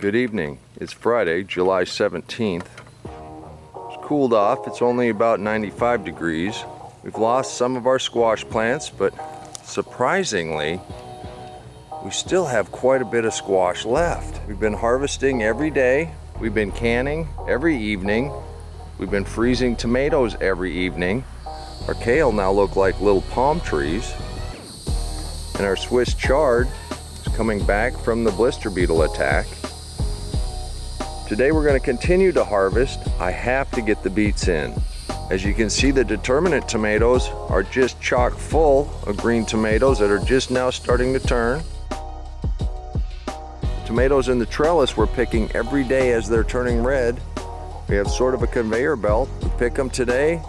Good evening. It's Friday, July 17th. It's cooled off. It's only about 95 degrees. We've lost some of our squash plants, but surprisingly, we still have quite a bit of squash left. We've been harvesting every day. We've been canning every evening. We've been freezing tomatoes every evening. Our kale now look like little palm trees. And our Swiss chard is coming back from the blister beetle attack. Today we're going to continue to harvest. I have to get the beets in. As you can see, the determinate tomatoes are just chock full of green tomatoes that are just now starting to turn. The tomatoes in the trellis we're picking every day as they're turning red. We have sort of a conveyor belt. We pick them today,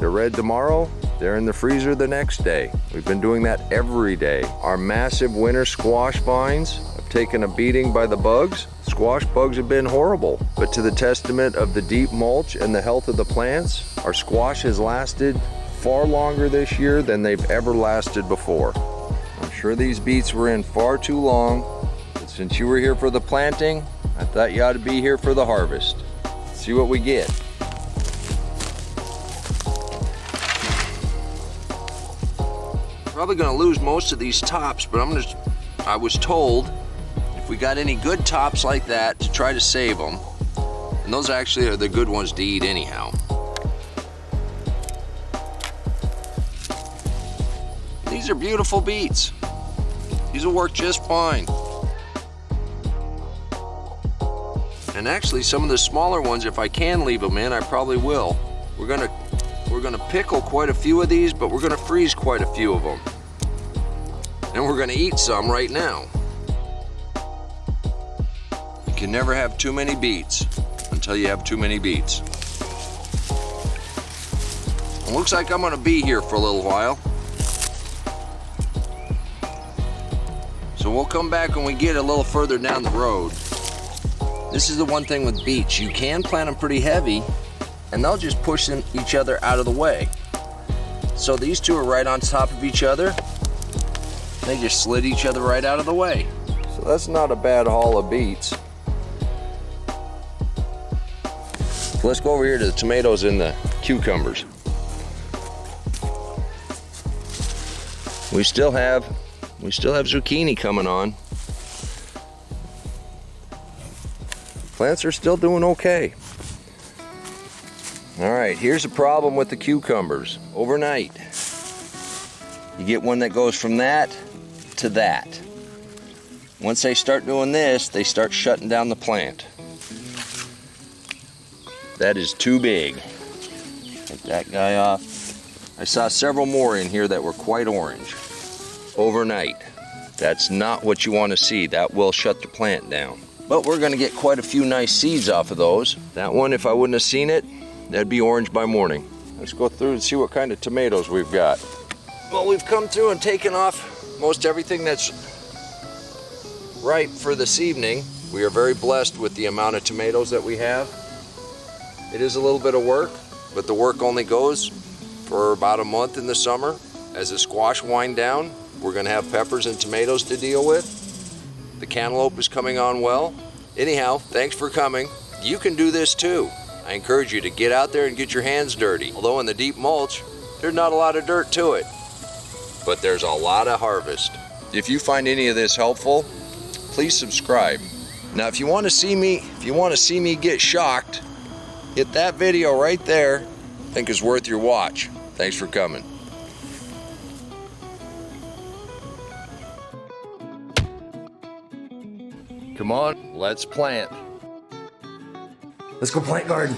they're red tomorrow, they're in the freezer the next day. We've been doing that every day. Our massive winter squash vines have taken a beating by the bugs. Squash bugs have been horrible, but to the testament of the deep mulch and the health of the plants, our squash has lasted far longer this year than they've ever lasted before. I'm sure these beets were in far too long, but since you were here for the planting, I thought you ought to be here for the harvest. Let's see what we get. Probably gonna lose most of these tops, but I was told if we got any good tops like that to try to save them. And those actually are the good ones to eat anyhow. These are beautiful beets. These will work just fine. And actually some of the smaller ones, if I can leave them in, I probably will. We're gonna pickle quite a few of these, but we're gonna freeze quite a few of them. And we're gonna eat some right now. You can never have too many beets until you have too many beets. It looks like I'm gonna be here for a little while. So we'll come back when we get a little further down the road. This is the one thing with beets. You can plant them pretty heavy and they'll just push each other out of the way. So these two are right on top of each other. They just slid each other right out of the way. So that's not a bad haul of beets. So let's go over here to the tomatoes and the cucumbers. We still have zucchini coming on. Plants are still doing okay. All right, here's the problem with the cucumbers. Overnight, you get one that goes from that to that. Once they start doing this, they start shutting down the plant. That is too big. Take that guy off. I saw several more in here that were quite orange. Overnight. That's not what you want to see. That will shut the plant down. But we're gonna get quite a few nice seeds off of those. That one, if I wouldn't have seen it, that'd be orange by morning. Let's go through and see what kind of tomatoes we've got. Well, we've come through and taken off most everything that's ripe for this evening. We are very blessed with the amount of tomatoes that we have. It is a little bit of work, but the work only goes for about a month in the summer. As the squash wind down, we're gonna have peppers and tomatoes to deal with. The cantaloupe is coming on well. Anyhow, thanks for coming. You can do this too. I encourage you to get out there and get your hands dirty. Although in the deep mulch, there's not a lot of dirt to it, but there's a lot of harvest. If you find any of this helpful, please subscribe. Now, if you want to see me get shocked, hit that video right there. I think it's worth your watch. Thanks for coming. Come on, let's plant. Let's go plant garden.